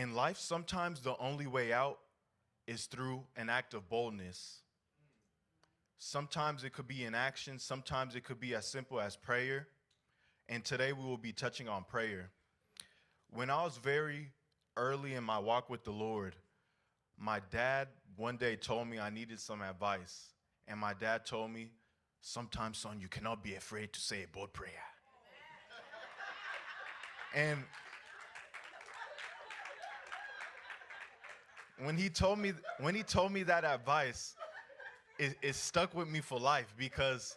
In life, sometimes the only way out is through an act of boldness. Sometimes it could be in action, sometimes it could be as simple as prayer. And today we will be touching on prayer. When I was very early in my walk with the Lord, my dad one day told me I needed some advice. And my dad told me, sometimes, son, you cannot be afraid to say a bold prayer. And when he told me that advice, it stuck with me for life because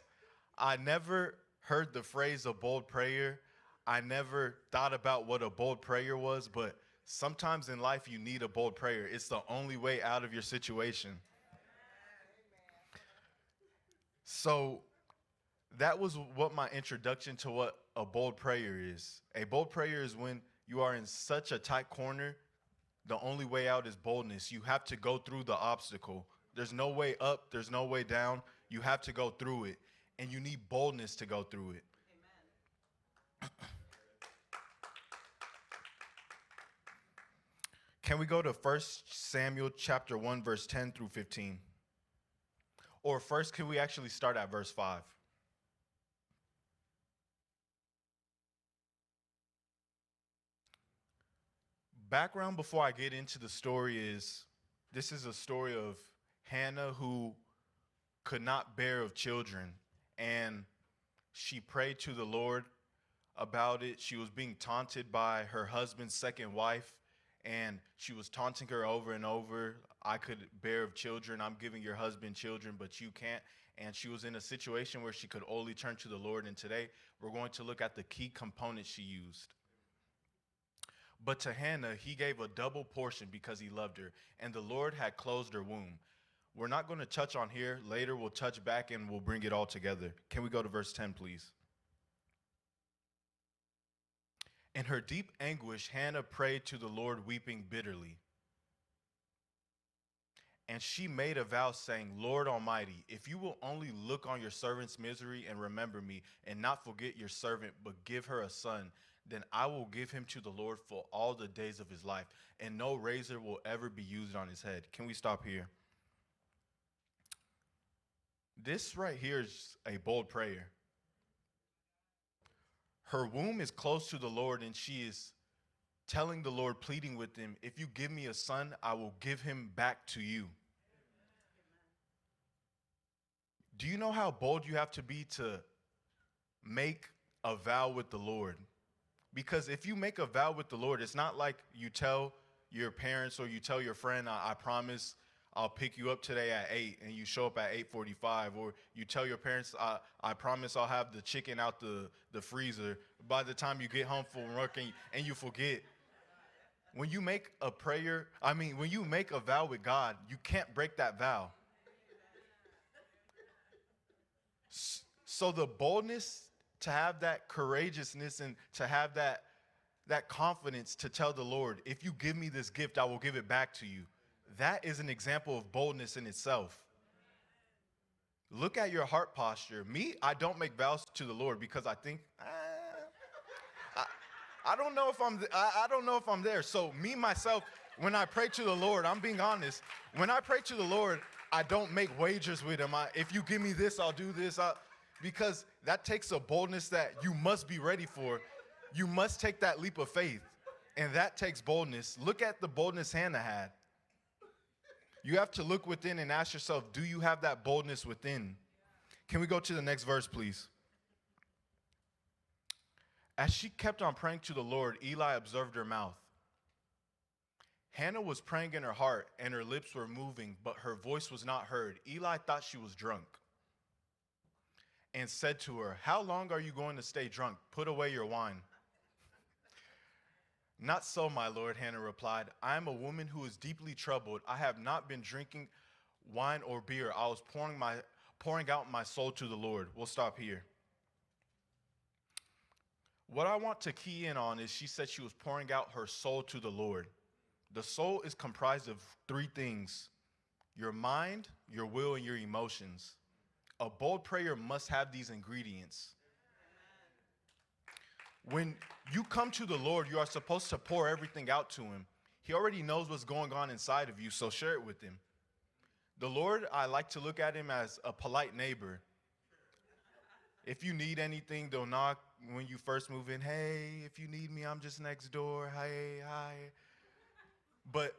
I never heard the phrase a bold prayer. I never thought about what a bold prayer was, but sometimes in life you need a bold prayer. It's the only way out of your situation. So that was what my introduction to what a bold prayer is. A bold prayer is when you are in such a tight corner, the only way out is boldness. You have to go through the obstacle. There's no way up, there's no way down. You have to go through it, and you need boldness to go through it. Amen. Can we go to 1 Samuel chapter 1, verse 10 through 15? Or first, can we actually start at verse 5? Background before I get into the story is, this is a story of Hannah who could not bear of children, and she prayed to the Lord about it. She was being taunted by her husband's second wife, and she was taunting her over and over. I could bear of children. I'm giving your husband children, but you can't. And she was in a situation where she could only turn to the Lord. And today we're going to look at the key components she used. But to Hannah, he gave a double portion because he loved her, and the Lord had closed her womb. We're not going to touch on here. Later we'll touch back and we'll bring it all together. Can we go to verse 10, please? In her deep anguish, Hannah prayed to the Lord, weeping bitterly. And she made a vow saying, Lord Almighty, if you will only look on your servant's misery and remember me and not forget your servant, but give her a son, then I will give him to the Lord for all the days of his life, and no razor will ever be used on his head. Can we stop here? This right here is a bold prayer. Her womb is close to the Lord, and she is telling the Lord, pleading with him, if you give me a son, I will give him back to you. Do you know how bold you have to be to make a vow with the Lord? Because if you make a vow with the Lord, it's not like you tell your parents or you tell your friend, I promise I'll pick you up today at 8, and you show up at 8:45, or you tell your parents, I promise I'll have the chicken out the freezer by the time you get home from work, and you forget. When you make a prayer, when you make a vow with God, you can't break that vow. So the boldness to have that courageousness and to have that confidence to tell the Lord, if you give me this gift, I will give it back to you. That is an example of boldness in itself. Look at your heart posture. Me, I don't make vows to the Lord because I think, I don't know if I'm there. So me, myself, when I pray to the Lord, I'm being honest. When I pray to the Lord, I don't make wagers with him. If you give me this, I'll do this. Because that takes a boldness that you must be ready for. You must take that leap of faith, and that takes boldness. Look at the boldness Hannah had. You have to look within and ask yourself, do you have that boldness within? Can we go to the next verse, please? As she kept on praying to the Lord, Eli observed her mouth. Hannah was praying in her heart, and her lips were moving, but her voice was not heard. Eli thought she was drunk and said to her, how long are you going to stay drunk? Put away your wine. Not so, my lord, Hannah replied. I am a woman who is deeply troubled. I have not been drinking wine or beer. I was pouring out my soul to the Lord. We'll stop here. What I want to key in on is she said she was pouring out her soul to the Lord. The soul is comprised of 3 things: your mind, your will, and your emotions. A bold prayer must have these ingredients. When you come to the Lord, you are supposed to pour everything out to him. He already knows what's going on inside of you, so share it with him. The Lord, I like to look at him as a polite neighbor. If you need anything, they'll knock when you first move in. Hey, if you need me, I'm just next door. Hey, hi. But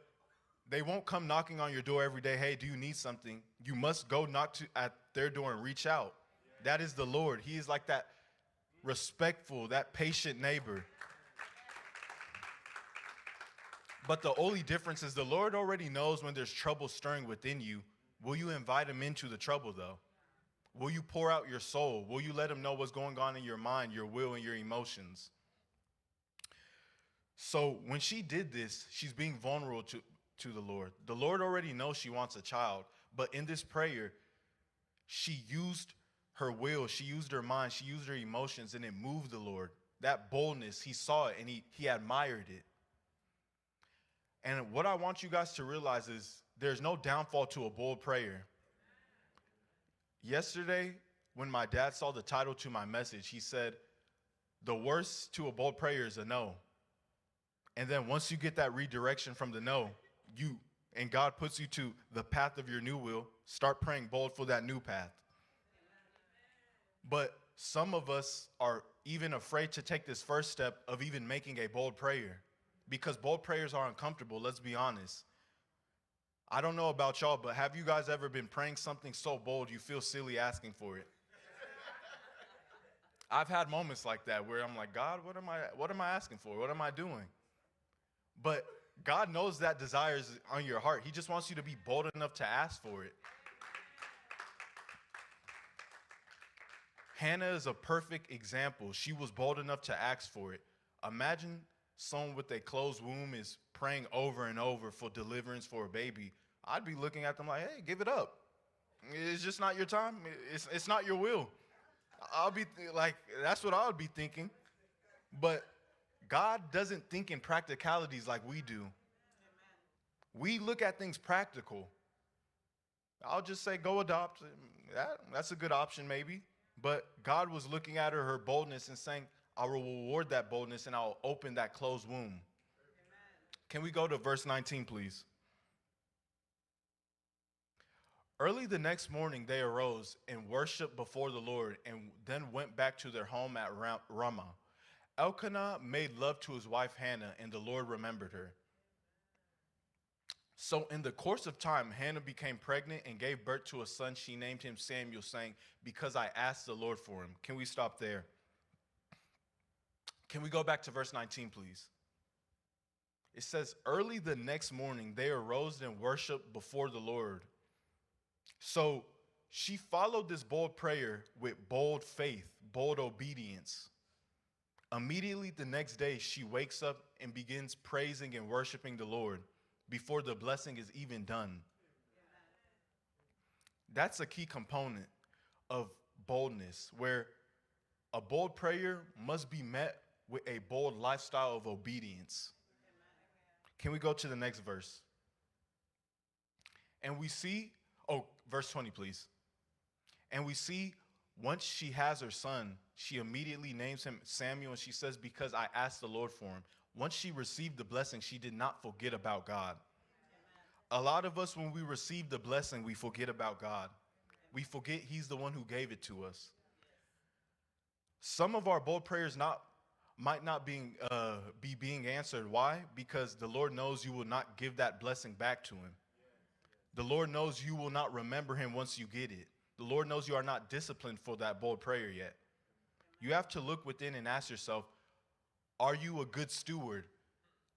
they won't come knocking on your door every day. Hey, do you need something? You must go knock at their door and reach out. That is the Lord. He is like that respectful, that patient neighbor. But the only difference is the Lord already knows when there's trouble stirring within you. Will you invite him into the trouble, though? Will you pour out your soul? Will you let him know what's going on in your mind, your will, and your emotions? So when she did this, she's being vulnerable to the Lord. The Lord already knows she wants a child, but in this prayer, she used her will, she used her mind, she used her emotions, and it moved the Lord. That boldness, he saw it and he admired it. And what I want you guys to realize is there's no downfall to a bold prayer. Yesterday, when my dad saw the title to my message, he said, the worst to a bold prayer is a no. And then once you get that redirection from the no, and God puts you to the path of your new will, start praying bold for that new path. But some of us are even afraid to take this first step of even making a bold prayer, because bold prayers are uncomfortable, let's be honest. I don't know about y'all, but have you guys ever been praying something so bold you feel silly asking for it? I've had moments like that where I'm like, God, what am I asking for? What am I doing? But God knows that desire is on your heart. He just wants you to be bold enough to ask for it. Hannah is a perfect example. She was bold enough to ask for it. Imagine someone with a closed womb is praying over and over for deliverance for a baby. I'd be looking at them like, hey, give it up. It's just not your time. It's not your will. I'll be like, that's what I would be thinking. But God doesn't think in practicalities like we do. We look at things practical. I'll just say, go adopt. That's a good option maybe. But God was looking at her boldness and saying, I will reward that boldness and I'll open that closed womb. Amen. Can we go to verse 19, please? Early the next morning, they arose and worshiped before the Lord and then went back to their home at Ramah. Elkanah made love to his wife Hannah, and the Lord remembered her. So in the course of time, Hannah became pregnant and gave birth to a son. She named him Samuel, saying, because I asked the Lord for him. Can we stop there? Can we go back to verse 19, please? It says, early the next morning, they arose and worshiped before the Lord. So she followed this bold prayer with bold faith, bold obedience. Immediately the next day, she wakes up and begins praising and worshiping the Lord before the blessing is even done. That's a key component of boldness, where a bold prayer must be met with a bold lifestyle of obedience. Can we go to the next verse? And we see, verse 20, please. And we see once she has her son, she immediately names him Samuel, and she says, because I asked the Lord for him. Once she received the blessing, she did not forget about God. Amen. A lot of us, when we receive the blessing, we forget about God. We forget he's the one who gave it to us. Some of our bold prayers might not be being answered. Why? Because the Lord knows you will not give that blessing back to him. The Lord knows you will not remember him once you get it. The Lord knows you are not disciplined for that bold prayer yet. You have to look within and ask yourself, are you a good steward?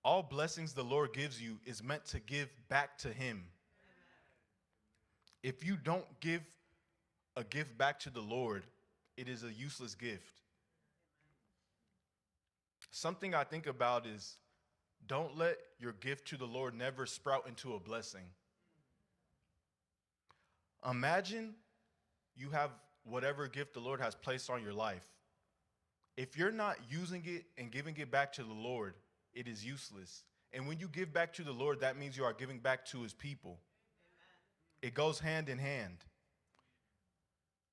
All blessings the Lord gives you is meant to give back to him. If you don't give a gift back to the Lord, it is a useless gift. Something I think about is, don't let your gift to the Lord never sprout into a blessing. Imagine you have whatever gift the Lord has placed on your life. If you're not using it and giving it back to the Lord, it is useless. And when you give back to the Lord, that means you are giving back to his people. Amen. It goes hand in hand.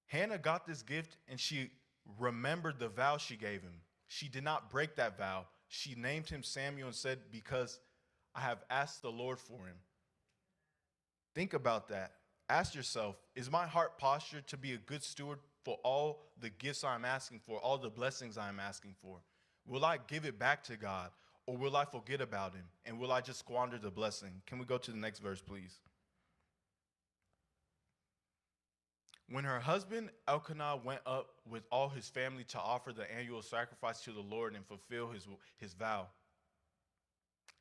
Hannah got this gift and she remembered the vow she gave him. She did not break that vow. She named him Samuel and said, because I have asked the Lord for him. Think about that. Ask yourself, is my heart posture to be a good steward for all the gifts I'm asking for, all the blessings I'm asking for? Will I give it back to God, or will I forget about him? And will I just squander the blessing? Can we go to the next verse, please? When her husband Elkanah went up with all his family to offer the annual sacrifice to the Lord and fulfill his vow,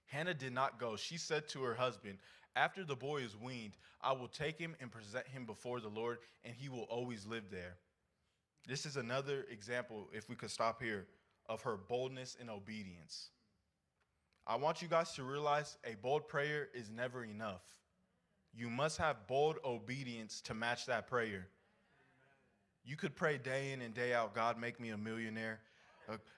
Hannah did not go. She said to her husband, after the boy is weaned, I will take him and present him before the Lord, and he will always live there. This is another example, if we could stop here, of her boldness and obedience. I want you guys to realize a bold prayer is never enough. You must have bold obedience to match that prayer. You could pray day in and day out, God, make me a millionaire.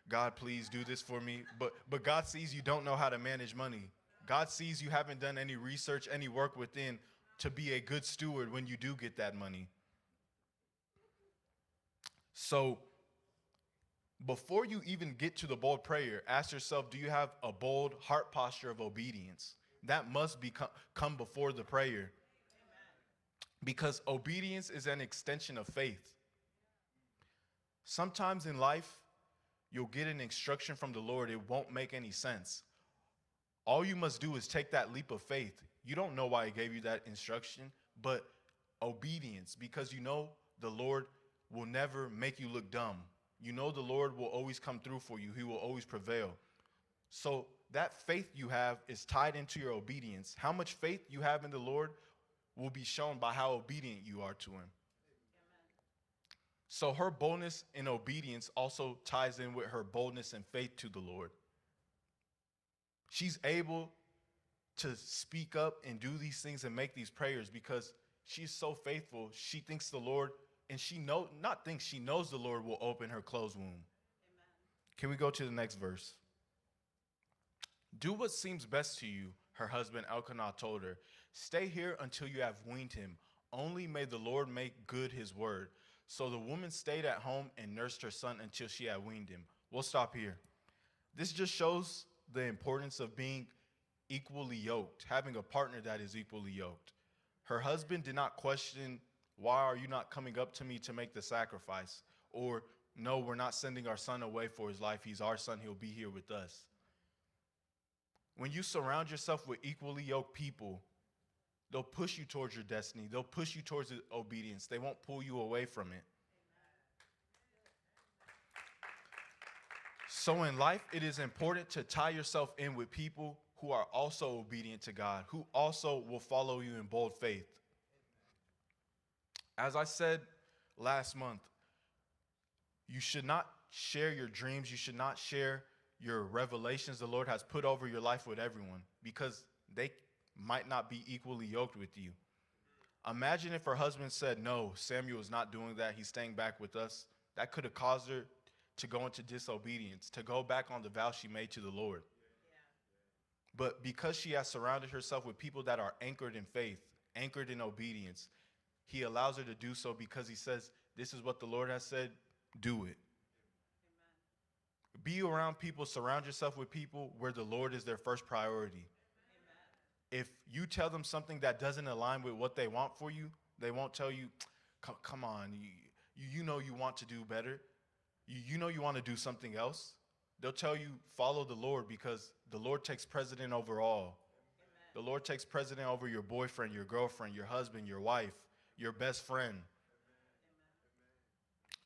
God, please do this for me. But God sees you don't know how to manage money. God sees you haven't done any research, any work within to be a good steward when you do get that money. So before you even get to the bold prayer, ask yourself, do you have a bold heart posture of obedience? That must come before the prayer. Because obedience is an extension of faith. Sometimes in life, you'll get an instruction from the Lord. It won't make any sense. All you must do is take that leap of faith. You don't know why he gave you that instruction, but obedience, because you know the Lord will never make you look dumb. You know the Lord will always come through for you. He will always prevail. So that faith you have is tied into your obedience. How much faith you have in the Lord will be shown by how obedient you are to him. So her boldness and obedience also ties in with her boldness and faith to the Lord. She's able to speak up and do these things and make these prayers because she's so faithful. She thinks the Lord, and she knows the Lord will open her closed womb. Amen. Can we go to the next verse? Do what seems best to you, her husband Elkanah told her. Stay here until you have weaned him. Only may the Lord make good his word. So the woman stayed at home and nursed her son until she had weaned him. We'll stop here. This just shows the importance of being equally yoked, having a partner that is equally yoked. Her husband did not question, why are you not coming up to me to make the sacrifice? Or, no, we're not sending our son away for his life. He's our son. He'll be here with us. When you surround yourself with equally yoked people, they'll push you towards your destiny. They'll push you towards obedience. They won't pull you away from it. So in life, it is important to tie yourself in with people who are also obedient to God, who also will follow you in bold faith. As I said last month, you should not share your dreams. You should not share your revelations the Lord has put over your life with everyone because they might not be equally yoked with you. Imagine if her husband said, no, Samuel is not doing that. He's staying back with us. That could have caused her to go into disobedience, to go back on the vow she made to the Lord. But because she has surrounded herself with people that are anchored in faith, anchored in obedience, he allows her to do so because he says, this is what the Lord has said, do it. Amen. Be around people, surround yourself with people where the Lord is their first priority. Amen. If you tell them something that doesn't align with what they want for you, they won't tell you, come on, you know you want to do better. You know you want to do something else. They'll tell you, follow the Lord because the Lord takes precedent over all. Amen. The Lord takes precedent over your boyfriend, your girlfriend, your husband, your wife, your best friend. Amen.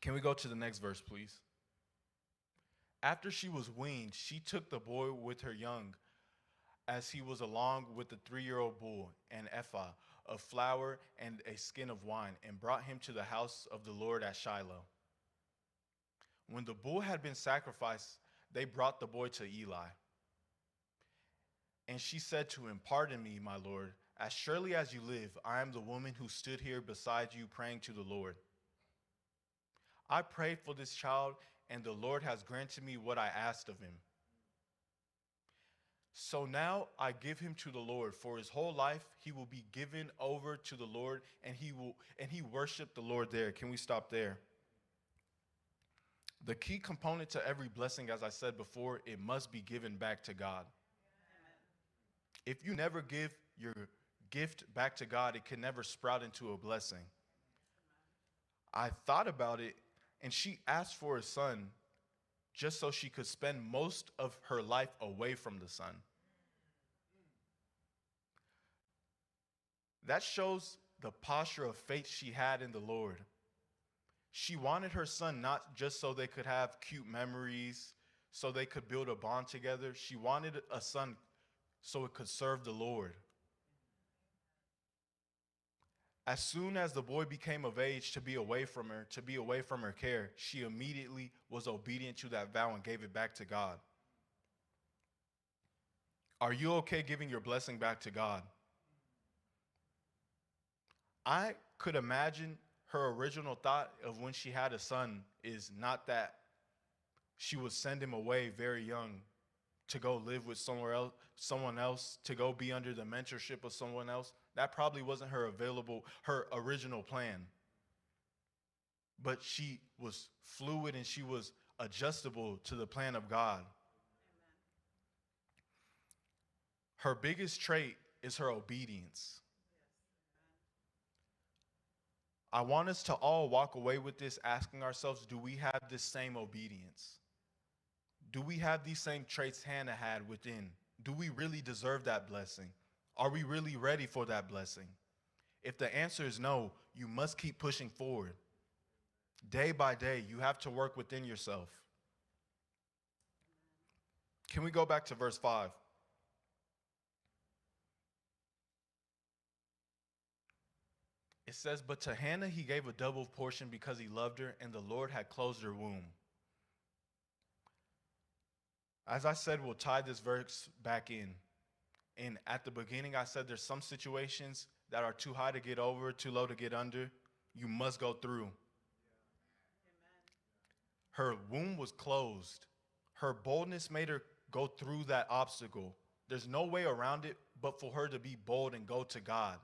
Can we go to the next verse, please? After she was weaned, she took the boy with her young as he was along with the 3-year-old bull, an ephah of flour and a skin of wine, and brought him to the house of the Lord at Shiloh. When the bull had been sacrificed, they brought the boy to Eli. And she said to him, pardon me, my Lord, as surely as you live, I am the woman who stood here beside you praying to the Lord. I prayed for this child, and the Lord has granted me what I asked of him. So now I give him to the Lord. For his whole life he will be given over to the Lord, and he worshiped the Lord there. Can we stop there? The key component to every blessing, as I said before, it must be given back to God. Amen. If you never give your gift back to God, it can never sprout into a blessing. I thought about it, and she asked for a son just so she could spend most of her life away from the son. That shows the posture of faith she had in the Lord. She wanted her son not just so they could have cute memories, so they could build a bond together. She wanted a son so it could serve the Lord. As soon as the boy became of age to be away from her, to be away from her care, she immediately was obedient to that vow and gave it back to God. Are you okay giving your blessing back to God? I could imagine her original thought of when she had a son is not that she would send him away very young to go live with someone else, to go be under the mentorship of someone else. That probably wasn't her original plan. But she was fluid and she was adjustable to the plan of God. Her biggest trait is her obedience. I want us to all walk away with this asking ourselves, do we have this same obedience? Do we have these same traits Hannah had within? Do we really deserve that blessing? Are we really ready for that blessing? If the answer is no, you must keep pushing forward. Day by day, you have to work within yourself. Can we go back to verse 5? It says, but to Hannah he gave a double portion because he loved her, and the Lord had closed her womb. As I said, we'll tie this verse back in. And at the beginning, I said there's some situations that are too high to get over, too low to get under. You must go through. Her womb was closed. Her boldness made her go through that obstacle. There's no way around it but for her to be bold and go to God.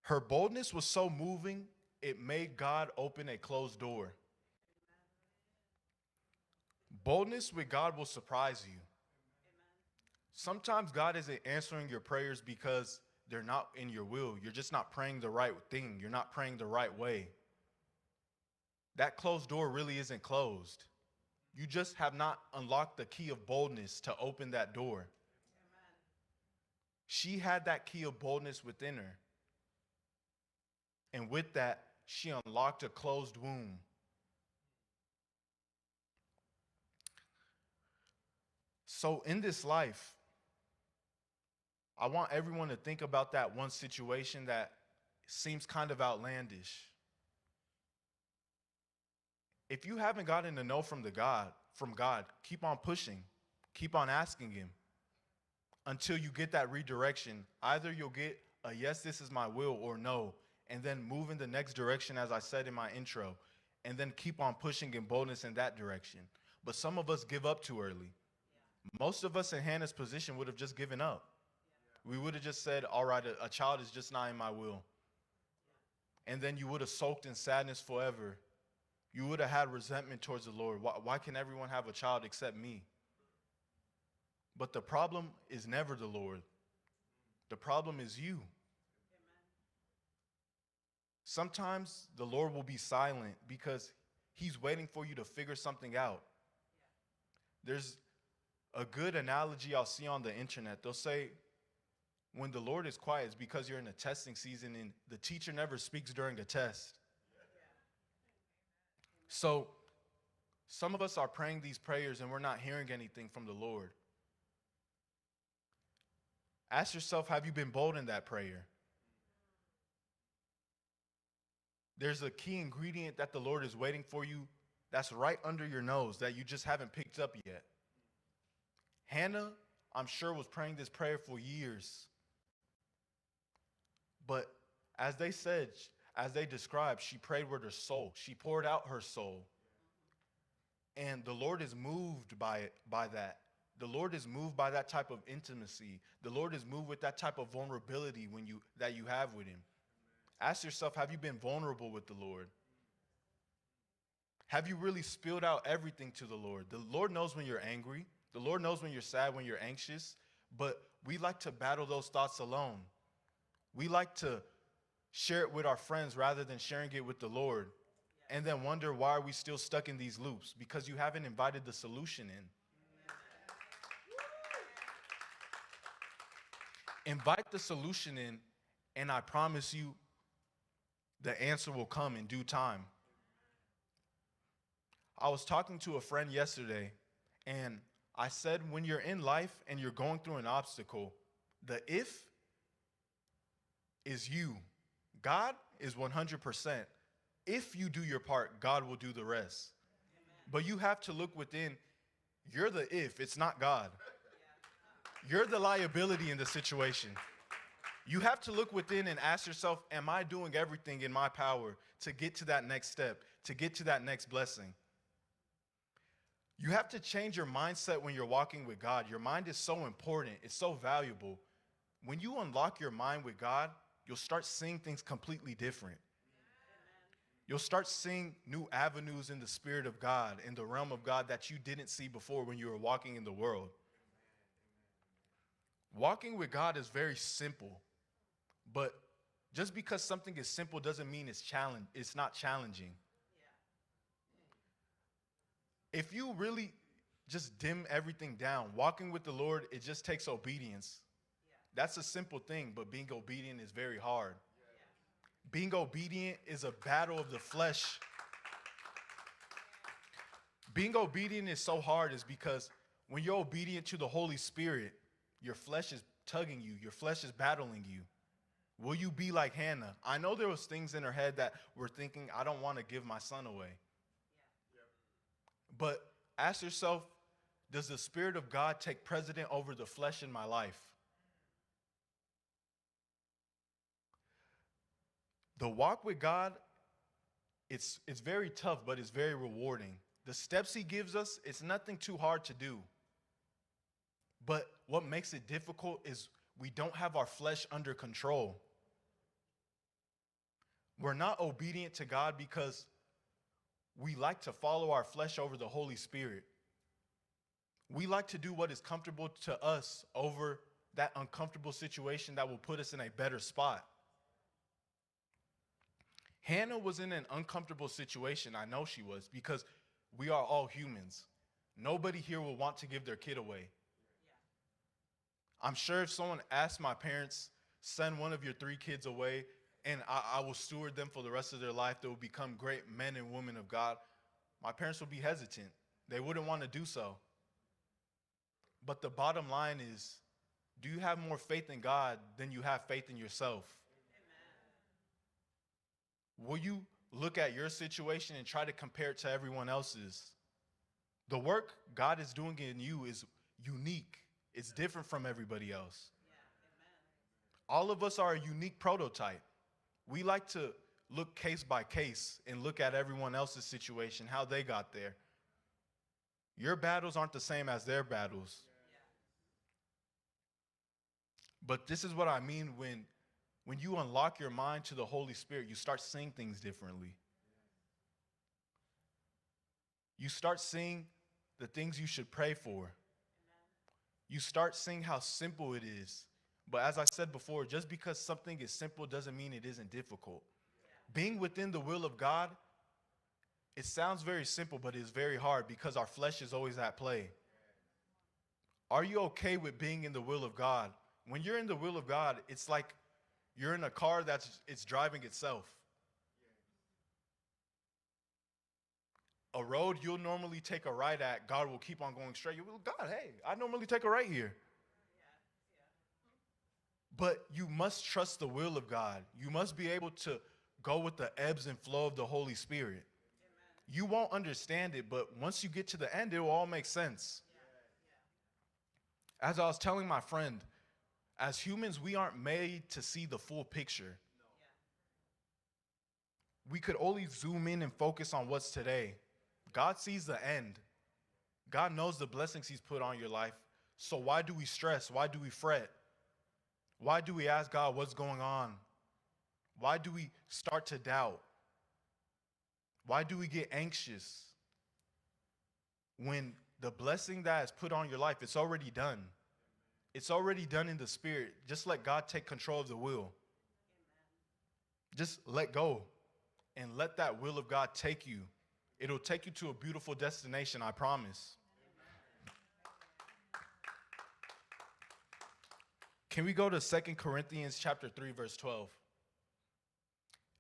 Her boldness was so moving, it made God open a closed door. Boldness with God will surprise you. Sometimes God isn't answering your prayers because they're not in your will. You're just not praying the right thing. You're not praying the right way. That closed door really isn't closed. You just have not unlocked the key of boldness to open that door. She had that key of boldness within her. And with that, she unlocked a closed womb. So in this life, I want everyone to think about that one situation that seems kind of outlandish. If you haven't gotten to know from God, keep on pushing, keep on asking him until you get that redirection. Either you'll get a yes, this is my will, or no, and then move in the next direction, as I said in my intro, and then keep on pushing in boldness in that direction. But some of us give up too early. Most of us in Hannah's position would have just given up. We would have just said, all right, a child is just not in my will. And then you would have soaked in sadness forever. You would have had resentment towards the Lord. Why can everyone have a child except me? But the problem is never the Lord. The problem is you. Sometimes the Lord will be silent because he's waiting for you to figure something out. There's a good analogy I'll see on the internet. They'll say, when the Lord is quiet, it's because you're in a testing season and the teacher never speaks during a test. So some of us are praying these prayers and we're not hearing anything from the Lord. Ask yourself, have you been bold in that prayer? There's a key ingredient that the Lord is waiting for you that's right under your nose that you just haven't picked up yet. Hannah, I'm sure, was praying this prayer for years. But as they described, she prayed with her soul. She poured out her soul. And the Lord is moved by that. The Lord is moved by that type of intimacy. The Lord is moved with that type of vulnerability that you have with him. Ask yourself, have you been vulnerable with the Lord? Have you really spilled out everything to the Lord? The Lord knows when you're angry. The Lord knows when you're sad, when you're anxious. But we like to battle those thoughts alone. We like to share it with our friends rather than sharing it with the Lord. And then wonder, why are we still stuck in these loops? Because you haven't invited the solution in. Invite the solution in, and I promise you the answer will come in due time. I was talking to a friend yesterday, and I said, when you're in life and you're going through an obstacle, the if is you. God is 100%. If you do your part, God will do the rest. But you have to look within. You're the if, it's not God. You're the liability in the situation. You have to look within and ask yourself, am I doing everything in my power to get to that next step, to get to that next blessing? You have to change your mindset when you're walking with God. Your mind is so important. It's so valuable. When you unlock your mind with God, you'll start seeing things completely different. You'll start seeing new avenues in the Spirit of God, in the realm of God that you didn't see before when you were walking in the world. Walking with God is very simple, but just because something is simple doesn't mean it's not challenging. If you really just dim everything down, walking with the Lord, it just takes obedience. That's a simple thing, but being obedient is very hard. Being obedient is a battle of the flesh. Being obedient is so hard is because when you're obedient to the Holy Spirit, your flesh is tugging you. Your flesh is battling you. Will you be like Hannah? I know there was things in her head that were thinking, I don't want to give my son away. But ask yourself, does the Spirit of God take precedent over the flesh in my life? The walk with God, it's very tough, but it's very rewarding. The steps he gives us, it's nothing too hard to do. But what makes it difficult is we don't have our flesh under control. We're not obedient to God because we like to follow our flesh over the Holy Spirit. We like to do what is comfortable to us over that uncomfortable situation that will put us in a better spot. Hannah was in an uncomfortable situation. I know she was, because we are all humans. Nobody here will want to give their kid away. I'm sure if someone asked my parents, send one of your 3 kids away, and I will steward them for the rest of their life, they will become great men and women of God, my parents would be hesitant. They wouldn't want to do so. But the bottom line is, do you have more faith in God than you have faith in yourself? Amen. Will you look at your situation and try to compare it to everyone else's? The work God is doing in you is unique. It's different from everybody else. Yeah, all of us are a unique prototype. We like to look case by case and look at everyone else's situation, how they got there. Your battles aren't the same as their battles. But this is what I mean when you unlock your mind to the Holy Spirit, you start seeing things differently. You start seeing the things you should pray for. You start seeing how simple it is. But as I said before, just because something is simple doesn't mean it isn't difficult. Being within the will of God, it sounds very simple, but it's very hard because our flesh is always at play. Are you okay with being in the will of God? When you're in the will of God, it's like you're in a car it's driving itself. A road you'll normally take a right at, God will keep on going straight. You will, God, hey, I normally take a right here. But you must trust the will of God. You must be able to go with the ebbs and flow of the Holy Spirit. Amen. You won't understand it, but once you get to the end, it will all make sense. As I was telling my friend, as humans, we aren't made to see the full picture. We could only zoom in and focus on what's today. God sees the end. God knows the blessings he's put on your life. So why do we stress? Why do we fret? Why do we ask God what's going on? Why do we start to doubt? Why do we get anxious when the blessing that is put on your life, it's already done? It's already done in the spirit. Just let God take control of the will. Just let go and let that will of God take you. It'll take you to a beautiful destination, I promise. Can we go to 2 Corinthians chapter 3, verse 12?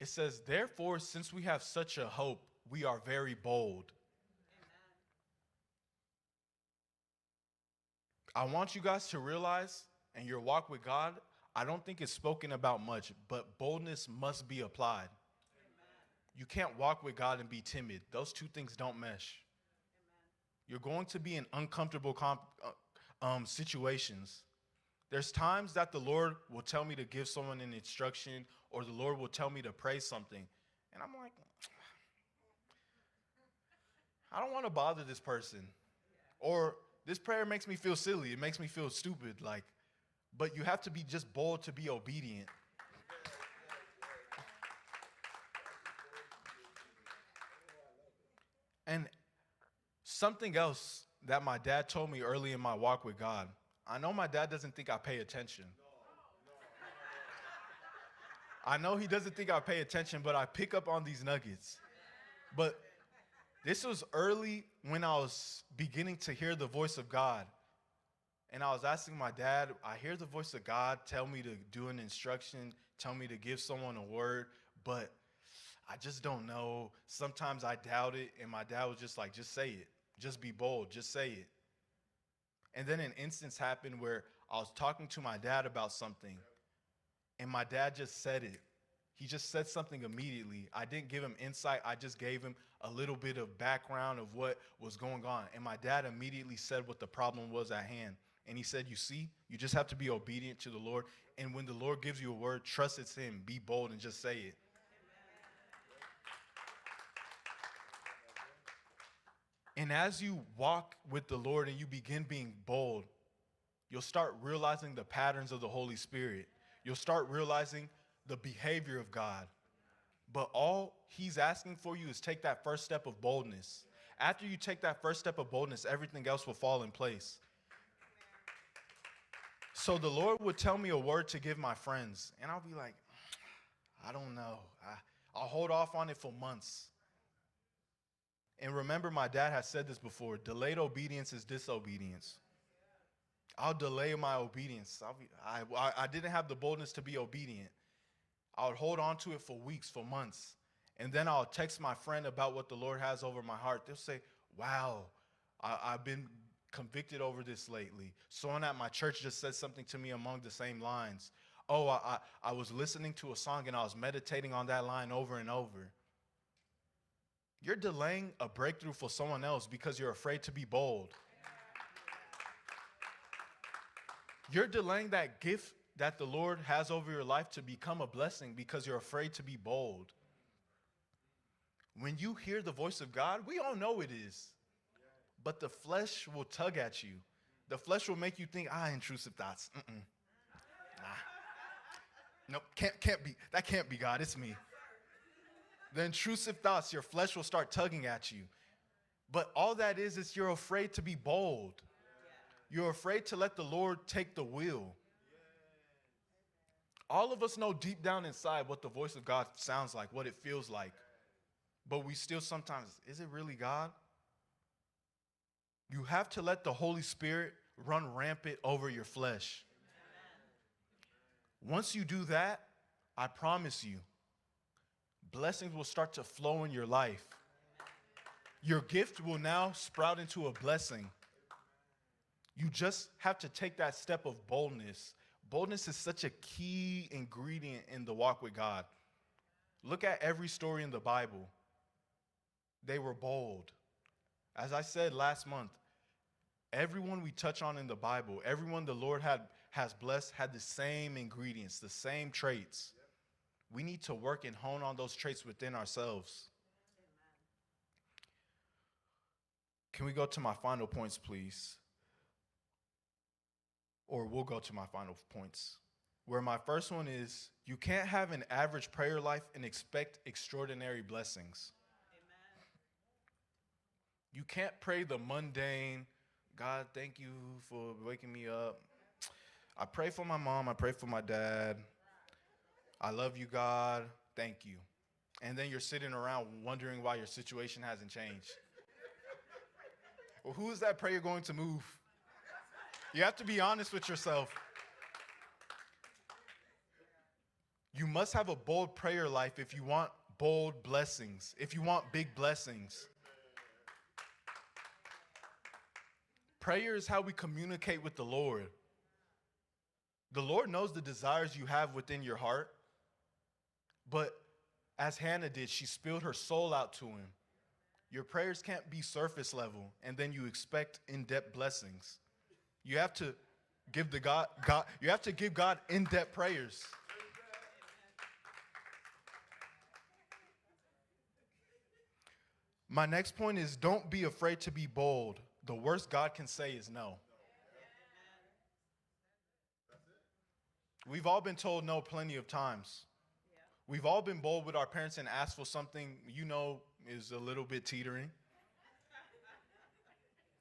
It says, therefore, since we have such a hope, we are very bold. I want you guys to realize in your walk with God, I don't think it's spoken about much, but boldness must be applied. You can't walk with God and be timid. Those two things don't mesh. You're going to be in uncomfortable situations. There's times that the Lord will tell me to give someone an instruction, or the Lord will tell me to pray something. And I'm like, I don't want to bother this person. Or this prayer makes me feel silly. It makes me feel stupid. But you have to be just bold to be obedient. And something else that my dad told me early in my walk with God, I know my dad doesn't think I pay attention. I know he doesn't think I pay attention, but I pick up on these nuggets. But this was early when I was beginning to hear the voice of God. And I was asking my dad, I hear the voice of God tell me to do an instruction, tell me to give someone a word, but I just don't know. Sometimes I doubt it. And my dad was just like, just say it. Just be bold. Just say it. And then an instance happened where I was talking to my dad about something, and my dad just said it. He just said something immediately. I didn't give him insight. I just gave him a little bit of background of what was going on. And my dad immediately said what the problem was at hand. And he said, you see, you just have to be obedient to the Lord. And when the Lord gives you a word, trust it's him. Be bold and just say it. And as you walk with the Lord and you begin being bold, you'll start realizing the patterns of the Holy Spirit. You'll start realizing the behavior of God. But all he's asking for you is take that first step of boldness. After you take that first step of boldness, everything else will fall in place. So the Lord would tell me a word to give my friends, and I'll be like, I don't know. I'll hold off on it for months. And remember, my dad has said this before, delayed obedience is disobedience. I'll delay my obedience. I didn't have the boldness to be obedient. I would hold on to it for weeks, for months. And then I'll text my friend about what the Lord has over my heart. They'll say, wow, I've been convicted over this lately. Someone at my church just said something to me along the same lines. Oh, I was listening to a song and I was meditating on that line over and over. You're delaying a breakthrough for someone else because you're afraid to be bold. You're delaying that gift that the Lord has over your life to become a blessing because you're afraid to be bold. When you hear the voice of God, we all know it is. But the flesh will tug at you. The flesh will make you think, intrusive thoughts. Nah. Nope, can't be. That can't be God, it's me. The intrusive thoughts, your flesh will start tugging at you. But all that is you're afraid to be bold. You're afraid to let the Lord take the wheel. All of us know deep down inside what the voice of God sounds like, what it feels like. But we still sometimes, is it really God? You have to let the Holy Spirit run rampant over your flesh. Once you do that, I promise you, blessings will start to flow in your life. Your gift will now sprout into a blessing. You just have to take that step of boldness. Boldness is such a key ingredient in the walk with God. Look at every story in the Bible. They were bold. As I said last month, everyone we touch on in the Bible, everyone the Lord has blessed had the same ingredients, the same traits. We need to work and hone on those traits within ourselves. Can we go to my final points, please? Or we'll go to my final points. Where my first one is, you can't have an average prayer life and expect extraordinary blessings. You can't pray the mundane, God, thank you for waking me up. I pray for my mom. I pray for my dad. I love you, God. Thank you. And then you're sitting around wondering why your situation hasn't changed. Well, who is that prayer going to move? You have to be honest with yourself. You must have a bold prayer life if you want bold blessings, if you want big blessings. Prayer is how we communicate with the Lord. The Lord knows the desires you have within your heart, but as Hannah did, she spilled her soul out to him. Your prayers can't be surface level, and then you expect in-depth blessings. You have to give God in-depth prayers. My next point is don't be afraid to be bold. The worst God can say is no. We've all been told no plenty of times. We've all been bold with our parents and asked for something is a little bit teetering.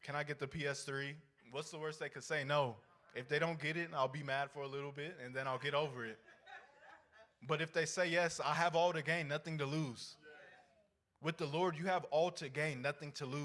Can I get the PS3? What's the worst they could say? No. If they don't get it, I'll be mad for a little bit, and then I'll get over it. But if they say yes, I have all to gain, nothing to lose. With the Lord, you have all to gain, nothing to lose.